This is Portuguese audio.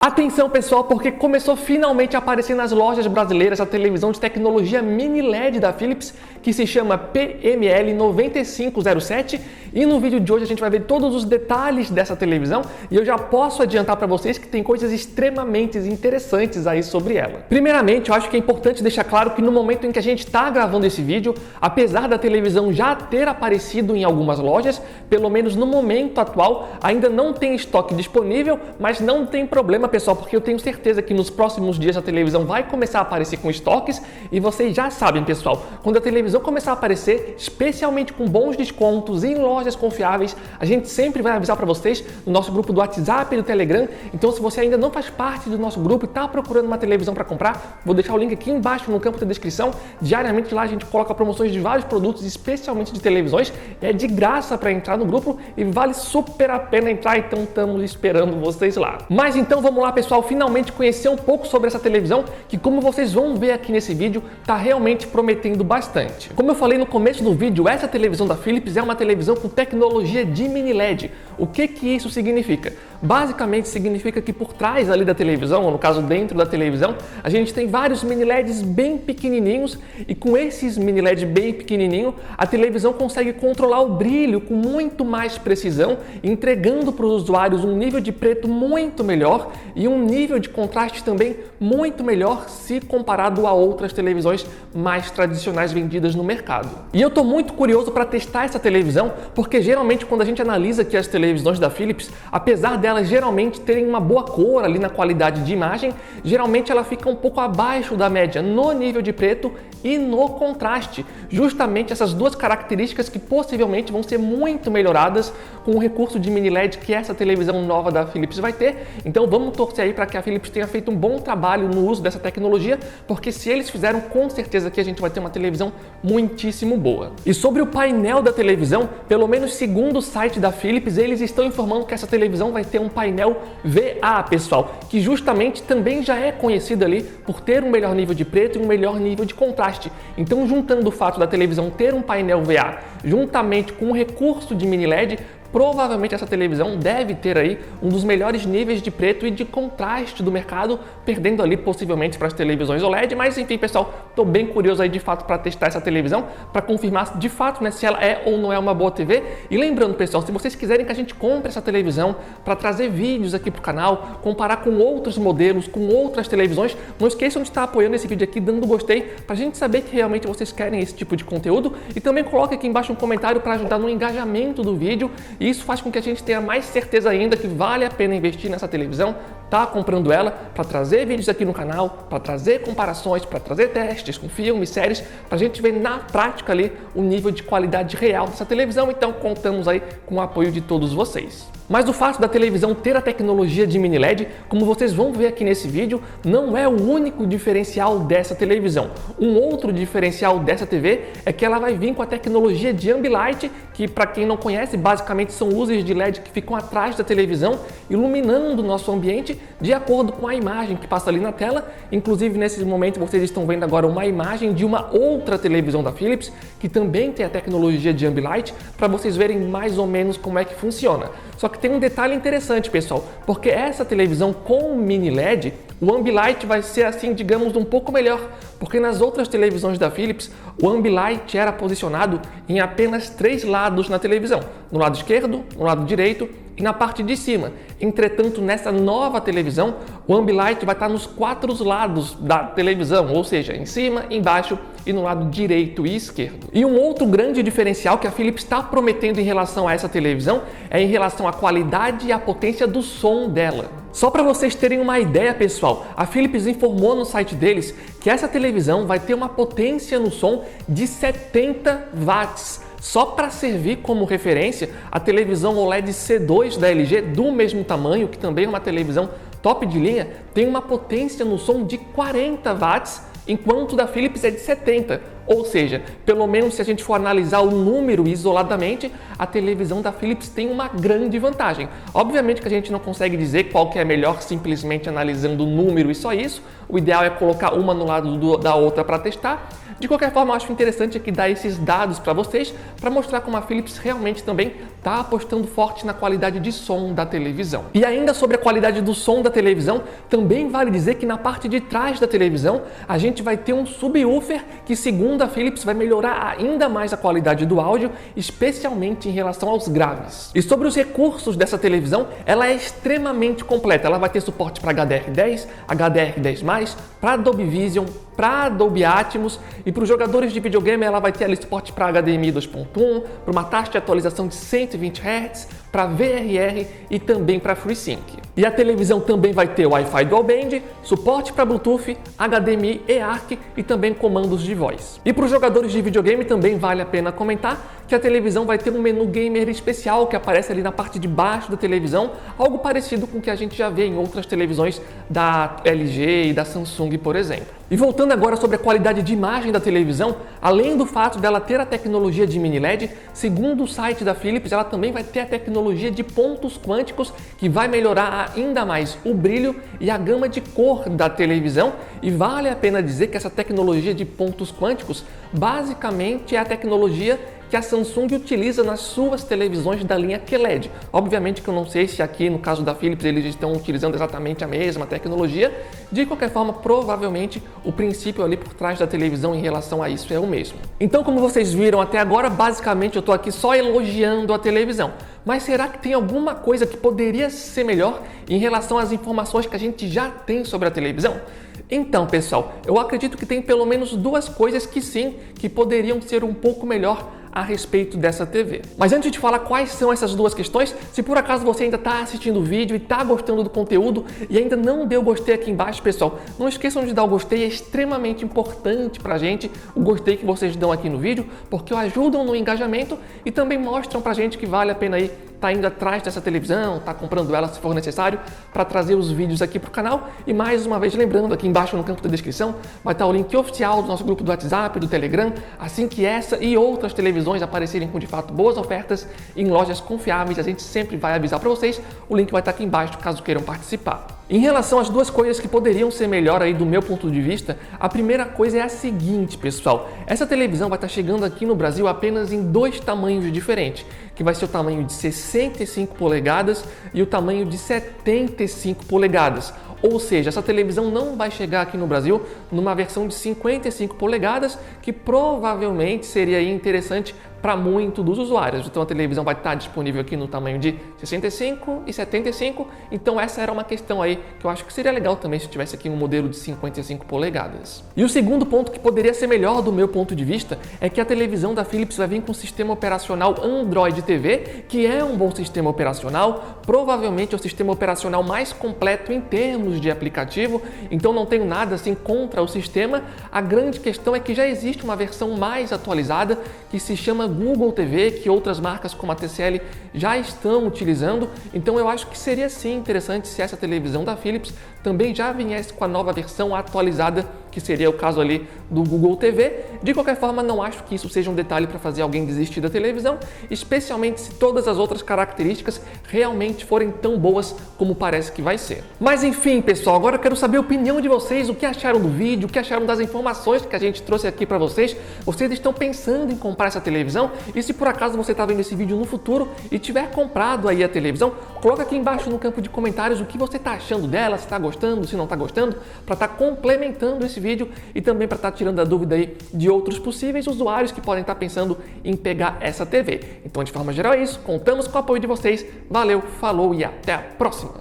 Atenção pessoal, porque começou finalmente a aparecer nas lojas brasileiras a televisão de tecnologia mini LED da Philips, que se chama PML9507, e no vídeo de hoje a gente vai ver todos os detalhes dessa televisão e eu já posso adiantar para vocês que tem coisas extremamente interessantes aí sobre ela. Primeiramente, eu acho que é importante deixar claro que no momento em que a gente está gravando esse vídeo, apesar da televisão já ter aparecido em algumas lojas, pelo menos no momento atual, ainda não tem estoque disponível, mas não tem problema pessoal, porque eu tenho certeza que nos próximos dias a televisão vai começar a aparecer com estoques e vocês já sabem, pessoal, quando a televisão começar a aparecer, especialmente com bons descontos em lojas confiáveis, a gente sempre vai avisar para vocês no nosso grupo do WhatsApp e do Telegram. Então, se você ainda não faz parte do nosso grupo e está procurando uma televisão para comprar, vou deixar o link aqui embaixo no campo da descrição. Diariamente lá a gente coloca promoções de vários produtos, especialmente de televisões. É de graça para entrar no grupo e vale super a pena entrar, então estamos esperando vocês lá. Mas então vamos lá, pessoal, finalmente conhecer um pouco sobre essa televisão que, como vocês vão ver aqui nesse vídeo, está realmente prometendo bastante. Como eu falei no começo do vídeo, essa televisão da Philips é uma televisão com tecnologia de mini LED. O que isso significa? Basicamente significa que por trás ali da televisão, ou no caso dentro da televisão, a gente tem vários mini LEDs bem pequenininhos e com esses mini LEDs bem pequenininhos, a televisão consegue controlar o brilho com muito mais precisão, entregando para os usuários um nível de preto muito melhor e um nível de contraste também muito melhor se comparado a outras televisões mais tradicionais vendidas no mercado. E eu estou muito curioso para testar essa televisão, porque geralmente quando a gente analisa aqui as televisões da Philips, apesar delas geralmente terem uma boa cor ali na qualidade de imagem, geralmente ela fica um pouco abaixo da média no nível de preto e no contraste. Justamente essas duas características que possivelmente vão ser muito melhoradas com o recurso de mini LED que essa televisão nova da Philips vai ter. Então vamos torcer aí para que a Philips tenha feito um bom trabalho no uso dessa tecnologia, porque se eles fizeram, com certeza que a gente vai ter uma televisão muitíssimo boa. E sobre o painel da televisão, pelo menos segundo o site da Philips, eles estão informando que essa televisão vai ter um painel VA, pessoal, que justamente também já é conhecido ali por ter um melhor nível de preto e um melhor nível de contraste. Então, juntando o fato da televisão ter um painel VA juntamente com o recurso de mini LED, provavelmente essa televisão deve ter aí um dos melhores níveis de preto e de contraste do mercado, perdendo ali possivelmente para as televisões OLED, mas enfim, pessoal, estou bem curioso aí de fato para testar essa televisão, para confirmar de fato, né, se ela é ou não é uma boa TV. E lembrando, pessoal, se vocês quiserem que a gente compre essa televisão para trazer vídeos aqui para o canal, comparar com outros modelos, com outras televisões, não esqueçam de estar apoiando esse vídeo aqui, dando gostei, para a gente saber que realmente vocês querem esse tipo de conteúdo, e também coloque aqui embaixo um comentário para ajudar no engajamento do vídeo. E isso faz com que a gente tenha mais certeza ainda que vale a pena investir nessa televisão, tá comprando ela para trazer vídeos aqui no canal, para trazer comparações, para trazer testes com filmes, séries, para a gente ver na prática ali o nível de qualidade real dessa televisão. Então contamos aí com o apoio de todos vocês. Mas o fato da televisão ter a tecnologia de mini LED, como vocês vão ver aqui nesse vídeo, não é o único diferencial dessa televisão. Um outro diferencial dessa TV é que ela vai vir com a tecnologia de Ambilight, que, para quem não conhece, basicamente são luzes de LED que ficam atrás da televisão, iluminando o nosso ambiente de acordo com a imagem que passa ali na tela. Inclusive, nesse momento, vocês estão vendo agora uma imagem de uma outra televisão da Philips, que também tem a tecnologia de Ambilight, para vocês verem mais ou menos como é que funciona. Só que tem um detalhe interessante, pessoal, porque essa televisão com mini LED, o Ambilight vai ser assim, digamos, um pouco melhor, porque nas outras televisões da Philips, o Ambilight era posicionado em apenas 3 lados na televisão, no lado esquerdo, no lado direito e na parte de cima. Entretanto, nessa nova televisão, o Ambilight vai estar nos 4 lados da televisão, ou seja, em cima, embaixo e no lado direito e esquerdo. E um outro grande diferencial que a Philips está prometendo em relação a essa televisão é em relação à qualidade e à potência do som dela. Só para vocês terem uma ideia, pessoal, a Philips informou no site deles que essa televisão vai ter uma potência no som de 70 watts. Só para servir como referência, a televisão OLED C2 da LG, do mesmo tamanho, que também é uma televisão top de linha, tem uma potência no som de 40 watts, enquanto o da Philips é de 70. Ou seja, pelo menos se a gente for analisar o número isoladamente, a televisão da Philips tem uma grande vantagem. Obviamente que a gente não consegue dizer qual que é melhor simplesmente analisando o número e só isso. O ideal é colocar uma no lado da outra para testar. De qualquer forma, eu acho interessante aqui dar esses dados para vocês, para mostrar como a Philips realmente também está apostando forte na qualidade de som da televisão. E ainda sobre a qualidade do som da televisão, também vale dizer que na parte de trás da televisão, a gente vai ter um subwoofer que, segundo a Philips, vai melhorar ainda mais a qualidade do áudio, especialmente em relação aos graves. E sobre os recursos dessa televisão, ela é extremamente completa. Ela vai ter suporte para HDR10, HDR10+, para Dolby Vision, para Dolby Atmos, e para os jogadores de videogame ela vai ter ali suporte para HDMI 2.1, para uma taxa de atualização de 120 Hz, para VRR e também para FreeSync. E a televisão também vai ter Wi-Fi Dual Band, suporte para Bluetooth, HDMI e ARC e também comandos de voz. E para os jogadores de videogame também vale a pena comentar que a televisão vai ter um menu gamer especial que aparece ali na parte de baixo da televisão, algo parecido com o que a gente já vê em outras televisões da LG e da Samsung, por exemplo. E voltando agora sobre a qualidade de imagem da televisão, além do fato dela ter a tecnologia de mini LED, segundo o site da Philips, ela também vai ter a tecnologia de pontos quânticos que vai melhorar ainda mais o brilho e a gama de cor da televisão. E vale a pena dizer que essa tecnologia de pontos quânticos basicamente é a tecnologia que a Samsung utiliza nas suas televisões da linha QLED. Obviamente que eu não sei se aqui no caso da Philips eles estão utilizando exatamente a mesma tecnologia. De qualquer forma, provavelmente o princípio ali por trás da televisão em relação a isso é o mesmo. Então, como vocês viram até agora, basicamente eu estou aqui só elogiando a televisão. Mas será que tem alguma coisa que poderia ser melhor em relação às informações que a gente já tem sobre a televisão? Então, pessoal, eu acredito que tem pelo menos duas coisas que sim, que poderiam ser um pouco melhor a respeito dessa TV. Mas antes de falar quais são essas duas questões, se por acaso você ainda está assistindo o vídeo e está gostando do conteúdo e ainda não deu gostei aqui embaixo, pessoal, não esqueçam de dar o gostei, é extremamente importante pra gente o gostei que vocês dão aqui no vídeo, porque ajudam no engajamento e também mostram pra gente que vale a pena aí tá indo atrás dessa televisão, tá comprando ela se for necessário para trazer os vídeos aqui pro canal. E mais uma vez lembrando, aqui embaixo no campo da descrição vai estar o link oficial do nosso grupo do WhatsApp, do Telegram, assim que essa e outras televisões aparecerem com de fato boas ofertas em lojas confiáveis, a gente sempre vai avisar para vocês. O link vai estar aqui embaixo caso queiram participar. Em relação às duas coisas que poderiam ser melhor aí do meu ponto de vista, a primeira coisa é a seguinte, pessoal. Essa televisão vai estar chegando aqui no Brasil apenas em dois tamanhos diferentes, que vai ser o tamanho de 65 polegadas e o tamanho de 75 polegadas. Ou seja, essa televisão não vai chegar aqui no Brasil numa versão de 55 polegadas, que provavelmente seria interessante para muitos dos usuários. Então a televisão vai estar disponível aqui no tamanho de 65 e 75, então essa era uma questão aí que eu acho que seria legal também se tivesse aqui um modelo de 55 polegadas. E o segundo ponto que poderia ser melhor do meu ponto de vista é que a televisão da Philips vai vir com o sistema operacional Android TV, que é um bom sistema operacional, provavelmente é o sistema operacional mais completo em termos de aplicativo, então não tenho nada assim contra o sistema. A grande questão é que já existe uma versão mais atualizada que se chama Google TV, que outras marcas como a TCL já estão utilizando, então eu acho que seria sim interessante se essa televisão da Philips também já viesse com a nova versão atualizada, que seria o caso ali do Google TV. De qualquer forma, não acho que isso seja um detalhe para fazer alguém desistir da televisão, especialmente se todas as outras características realmente forem tão boas como parece que vai ser. Mas enfim, pessoal, agora eu quero saber a opinião de vocês, o que acharam do vídeo, o que acharam das informações que a gente trouxe aqui para vocês. Vocês estão pensando em comprar essa televisão? E se por acaso você está vendo esse vídeo no futuro e tiver comprado aí a televisão, coloca aqui embaixo no campo de comentários o que você está achando dela, se está gostando, se não está gostando, para estar complementando esse vídeo e também para estar tirando a dúvida aí de outros possíveis usuários que podem estar pensando em pegar essa TV. Então, de forma geral é isso, contamos com o apoio de vocês, valeu, falou e até a próxima!